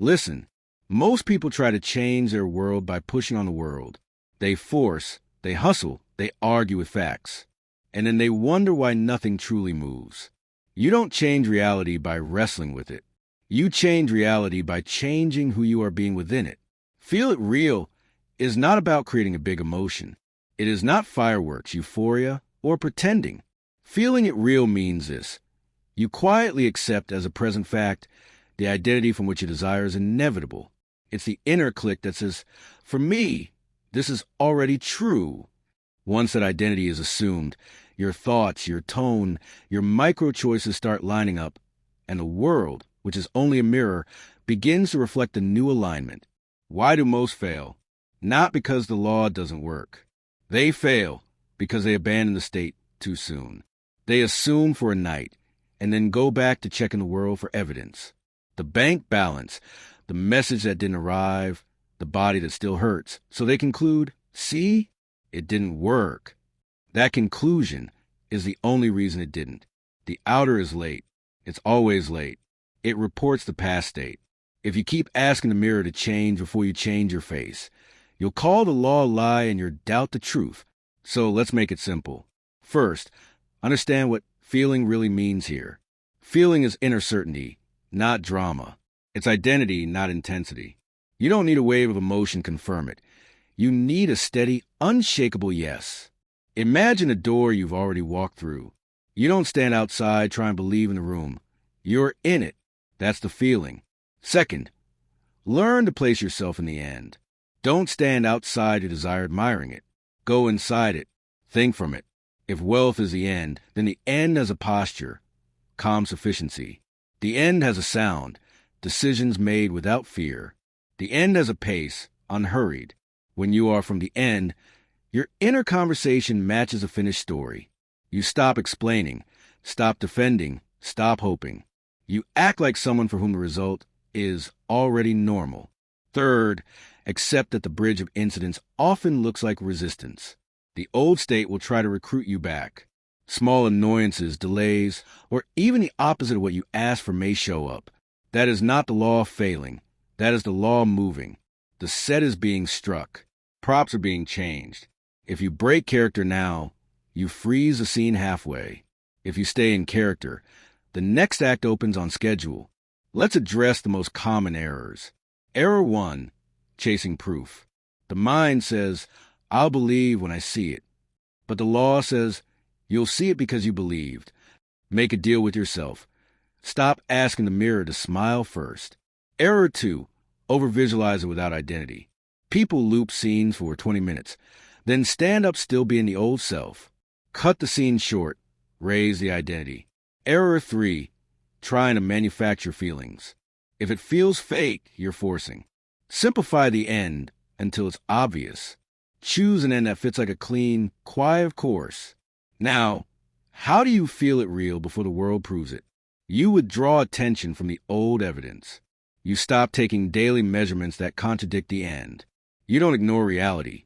Listen, most people try to change their world by pushing on the world. They force, they hustle, they argue with facts. And then they wonder why nothing truly moves. You don't change reality by wrestling with it. You change reality by changing who you are being within it. Feel it real is not about creating a big emotion. It is not fireworks, euphoria, or pretending. Feeling it real means this. You quietly accept as a present fact the identity from which you desire is inevitable. It's the inner click that says, for me, this is already true. Once that identity is assumed, your thoughts, your tone, your micro-choices start lining up, and the world, which is only a mirror, begins to reflect a new alignment. Why do most fail? Not because the law doesn't work. They fail because they abandon the state too soon. They assume for a night, and then go back to checking the world for evidence. The bank balance, the message that didn't arrive, the body that still hurts. So they conclude, see, it didn't work. That conclusion is the only reason it didn't. The outer is late. It's always late. It reports the past state. If you keep asking the mirror to change before you change your face, you'll call the law a lie and you'll doubt the truth. So let's make it simple. First, understand what feeling really means here. Feeling is inner certainty, not drama. It's identity, not intensity. You don't need a wave of emotion to confirm it. You need a steady, unshakable yes. Imagine a door you've already walked through. You don't stand outside trying to believe in the room. You're in it. That's the feeling. Second, learn to place yourself in the end. Don't stand outside your desire admiring it. Go inside it. Think from it. If wealth is the end, then the end has a posture, calm sufficiency. The end has a sound, decisions made without fear. The end has a pace, unhurried. When you are from the end, your inner conversation matches a finished story. You stop explaining, stop defending, stop hoping. You act like someone for whom the result is already normal. Third, accept that the bridge of incidents often looks like resistance. The old state will try to recruit you back. Small annoyances, delays, or even the opposite of what you asked for may show up. That is not the law of failing. That is the law of moving. The set is being struck. Props are being changed. If you break character now, you freeze the scene halfway. If you stay in character, the next act opens on schedule. Let's address the most common errors. Error 1, chasing proof. The mind says, I'll believe when I see it. But the law says, you'll see it because you believed. Make a deal with yourself. Stop asking the mirror to smile first. Error 2, over-visualize it without identity. People loop scenes for 20 minutes, then stand up still being the old self. Cut the scene short. Raise the identity. Error 3, trying to manufacture feelings. If it feels fake, you're forcing. Simplify the end until it's obvious. Choose an end that fits like a clean, quiet course. Now, how do you feel it real before the world proves it? You withdraw attention from the old evidence. You stop taking daily measurements that contradict the end. You don't ignore reality.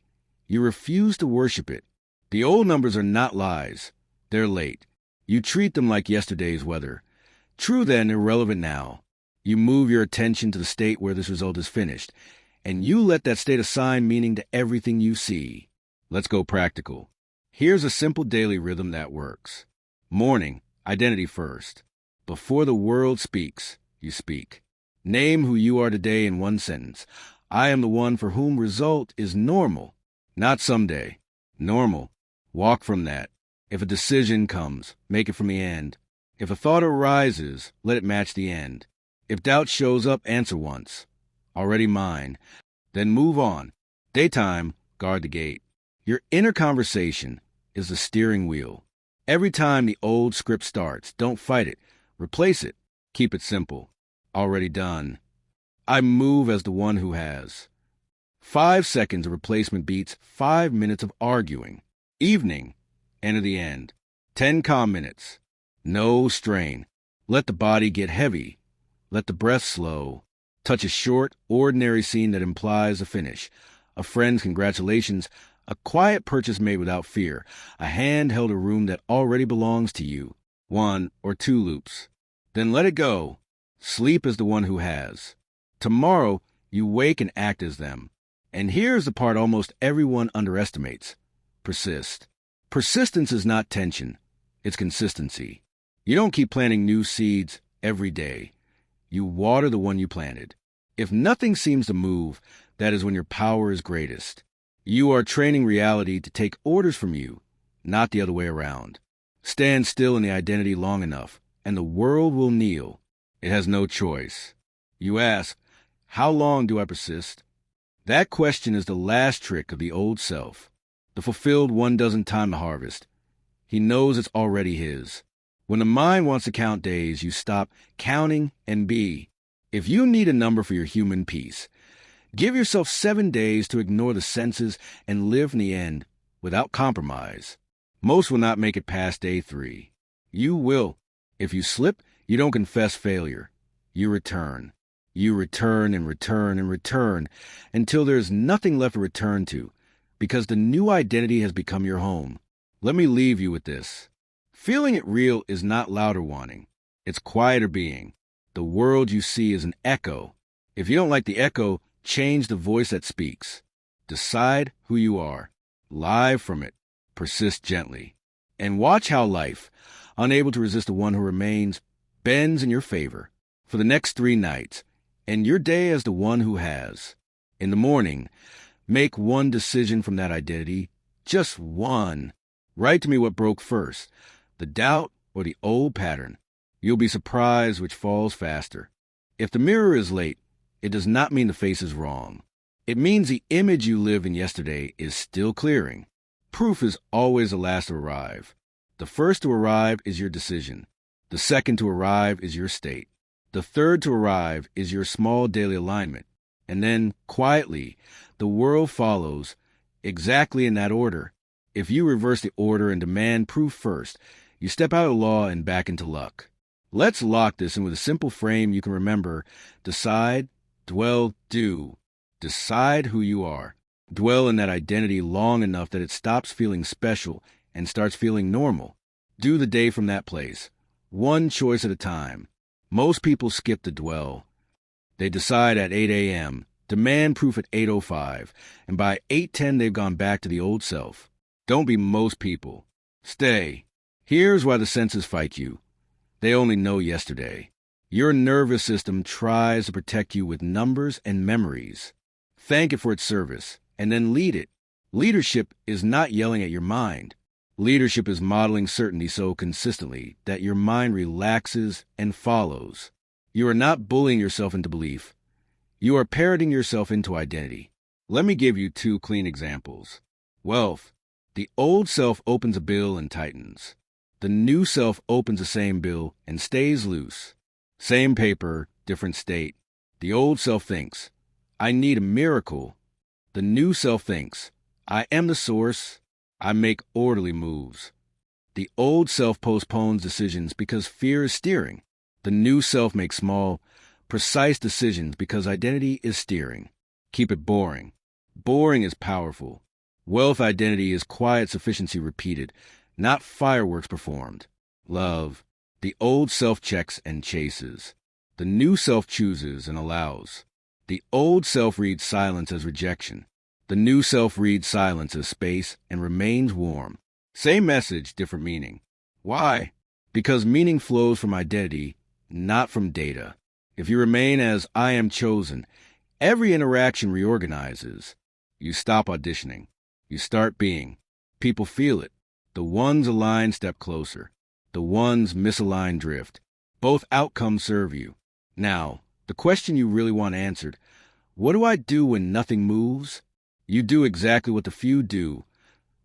You refuse to worship it. The old numbers are not lies. They're late. You treat them like yesterday's weather. True then, irrelevant now. You move your attention to the state where this result is finished, and you let that state assign meaning to everything you see. Let's go practical. Here's a simple daily rhythm that works. Morning, identity first. Before the world speaks, you speak. Name who you are today in one sentence. I am the one for whom result is normal, not someday. Normal. Walk from that. If a decision comes, make it from the end. If a thought arises, let it match the end. If doubt shows up, answer once. Already mine. Then move on. Daytime, guard the gate. Your inner conversation is the steering wheel. Every time the old script starts, don't fight it. Replace it. Keep it simple. Already done. I move as the one who has. 5 seconds of replacement beats 5 minutes of arguing. Evening. Enter the end. 10 calm minutes. No strain. Let the body get heavy. Let the breath slow. Touch a short, ordinary scene that implies a finish. A friend's congratulations. A quiet purchase made without fear. A hand held a room that already belongs to you. 1 or 2 loops. Then let it go. Sleep as the one who has. Tomorrow, you wake and act as them. And here's the part almost everyone underestimates. Persist. Persistence is not tension. It's consistency. You don't keep planting new seeds every day. You water the one you planted. If nothing seems to move, that is when your power is greatest. You are training reality to take orders from you, not the other way around. Stand still in the identity long enough, and the world will kneel. It has no choice. You ask, how long do I persist? That question is the last trick of the old self. The fulfilled one doesn't time the harvest. He knows it's already his. When the mind wants to count days, you stop counting and be. If you need a number for your human peace, give yourself 7 days to ignore the senses and live from the end without compromise. Most will not make it past day 3. You will. If you slip, you don't confess failure. You return. You return and return and return until there's nothing left to return to, because the new identity has become your home. Let me leave you with this. Feeling it real is not louder wanting. It's quieter being. The world you see is an echo. If you don't like the echo, change the voice that speaks. Decide who you are. Live from it. Persist gently. And watch how life, unable to resist the one who remains, bends in your favor for the next 3 nights, and your day as the one who has. In the morning, make one decision from that identity. Just one. Write to me what broke first, the doubt or the old pattern. You'll be surprised which falls faster. If the mirror is late, it does not mean the face is wrong. It means the image you lived in yesterday is still clearing. Proof is always the last to arrive. The first to arrive is your decision. The second to arrive is your state. The third to arrive is your small daily alignment. And then, quietly, the world follows, exactly in that order. If you reverse the order and demand proof first, you step out of law and back into luck. Let's lock this in with a simple frame you can remember. Decide, dwell, do. Decide who you are. Dwell in that identity long enough that it stops feeling special and starts feeling normal. Do the day from that place, one choice at a time. Most people skip the dwell. They decide at 8 a.m., demand proof at 8:05, and by 8:10 they've gone back to the old self. Don't be most people. Stay. Here's why the senses fight you. They only know yesterday. Your nervous system tries to protect you with numbers and memories. Thank it for its service, and then lead it. Leadership is not yelling at your mind. Leadership is modeling certainty so consistently that your mind relaxes and follows. You are not bullying yourself into belief. You are parroting yourself into identity. Let me give you 2 clean examples. Wealth. The old self opens a bill and tightens. The new self opens the same bill and stays loose. Same paper, different state. The old self thinks, I need a miracle. The new self thinks, I am the source. I make orderly moves. The old self postpones decisions because fear is steering. The new self makes small, precise decisions because identity is steering. Keep it boring. Boring is powerful. Wealth identity is quiet sufficiency repeated, not fireworks performed. Love. The old self checks and chases. The new self chooses and allows. The old self reads silence as rejection. The new self reads silence as space and remains warm. Same message, different meaning. Why? Because meaning flows from identity, not from data. If you remain as I am chosen, every interaction reorganizes. You stop auditioning. You start being. People feel it. The ones aligned step closer. The ones misaligned drift. Both outcomes serve you. Now, the question you really want answered, what do I do when nothing moves? You do exactly what the few do,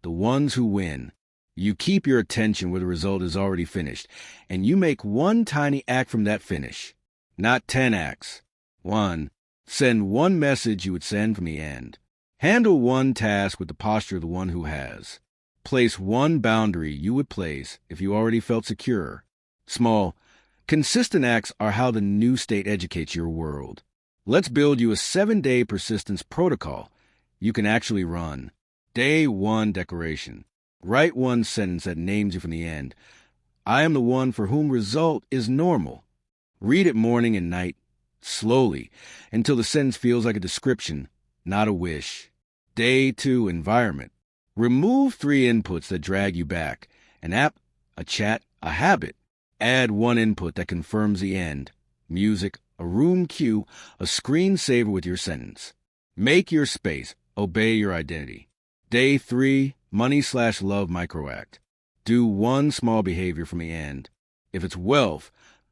the ones who win. You keep your attention where the result is already finished, and you make one tiny act from that finish. Not 10 acts. 1. Send one message you would send from the end. Handle one task with the posture of the one who has. Place one boundary you would place if you already felt secure. Small, consistent acts are how the new state educates your world. Let's build you a 7-day persistence protocol you can actually run. Day 1 declaration. Write one sentence that names you from the end. I am the one for whom result is normal. Read it morning and night. slowly, until the sentence feels like a description, not a wish. Day 2, environment. Remove 3 inputs that drag you back: an app, a chat, a habit. Add 1 input that confirms the end: music, a room cue, a screensaver with your sentence. Make your space. Obey your identity. Day 3, money/love microact. Do 1 small behavior from the end. If it's wealth,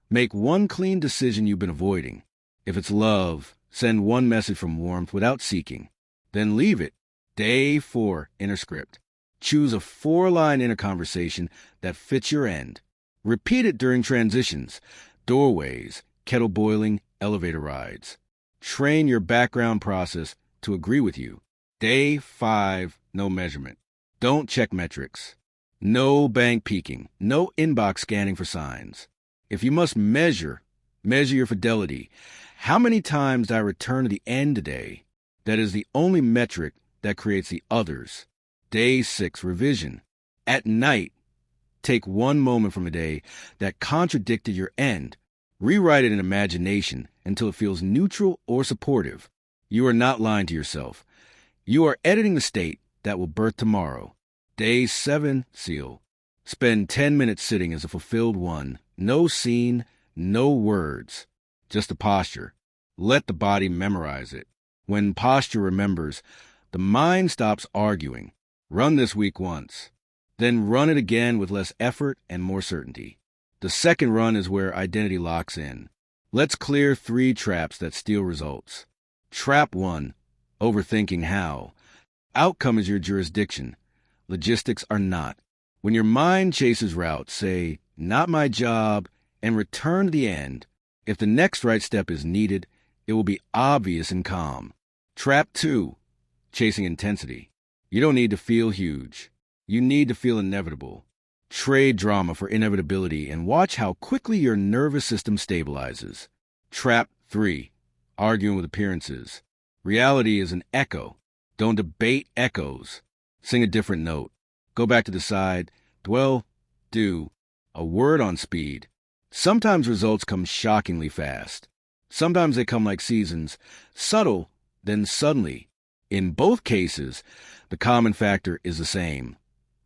make 1 clean decision you've been avoiding. If it's love, send 1 message from warmth without seeking. Then leave it. Day 4, inner script. Choose a 4-line inner conversation that fits your end. Repeat it during transitions, doorways, kettle boiling, elevator rides. Train your background process to agree with you. Day 5, no measurement. Don't check metrics. No bank peeking. No inbox scanning for signs. If you must measure your fidelity. How many times did I return to the end today? That is the only metric that creates the others. Day 6, revision. At night, take 1 moment from a day that contradicted your end. Rewrite it in imagination until it feels neutral or supportive. You are not lying to yourself. You are editing the state that will birth tomorrow. Day 7, seal. Spend 10 minutes sitting as a fulfilled one. No scene, no words, just a posture. Let the body memorize it. When posture remembers, the mind stops arguing. Run this week once. Then run it again with less effort and more certainty. The second run is where identity locks in. Let's clear 3 traps that steal results. Trap 1, overthinking how. Outcome is your jurisdiction. Logistics are not. When your mind chases routes, say, not my job, and return to the end. If the next right step is needed, it will be obvious and calm. Trap 2, chasing intensity. You don't need to feel huge. You need to feel inevitable. Trade drama for inevitability and watch how quickly your nervous system stabilizes. Trap 3, arguing with appearances. Reality is an echo. Don't debate echoes. Sing a different note. Go back to the side. Dwell. Do. A word on speed. Sometimes results come shockingly fast. Sometimes they come like seasons. Subtle, then suddenly. In both cases, the common factor is the same.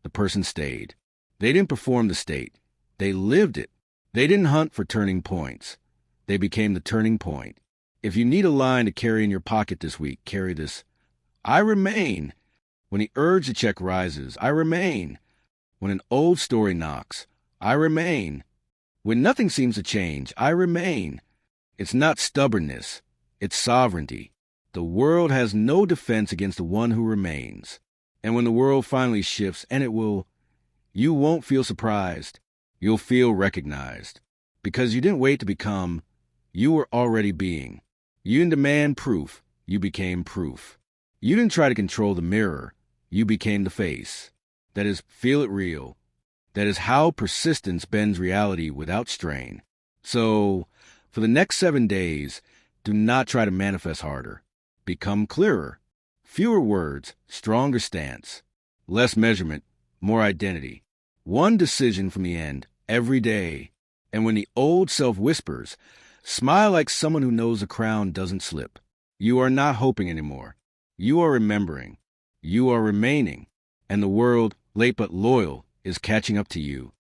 The person stayed. They didn't perform the state. They lived it. They didn't hunt for turning points. They became the turning point. If you need a line to carry in your pocket this week, carry this. I remain. When the urge to check rises, I remain. When an old story knocks, I remain. When nothing seems to change, I remain. It's not stubbornness. It's sovereignty. The world has no defense against the one who remains. And when the world finally shifts, and it will, you won't feel surprised. You'll feel recognized. Because you didn't wait to become, you were already being. You didn't demand proof, you became proof. You didn't try to control the mirror, you became the face. That is, feel it real. That is how persistence bends reality without strain. So, for the next 7 days, do not try to manifest harder. Become clearer. Fewer words, stronger stance. Less measurement, more identity. 1 decision from the end, every day. And when the old self whispers, smile like someone who knows the crown doesn't slip. You are not hoping anymore. You are remembering. You are remaining. And the world, late but loyal, is catching up to you.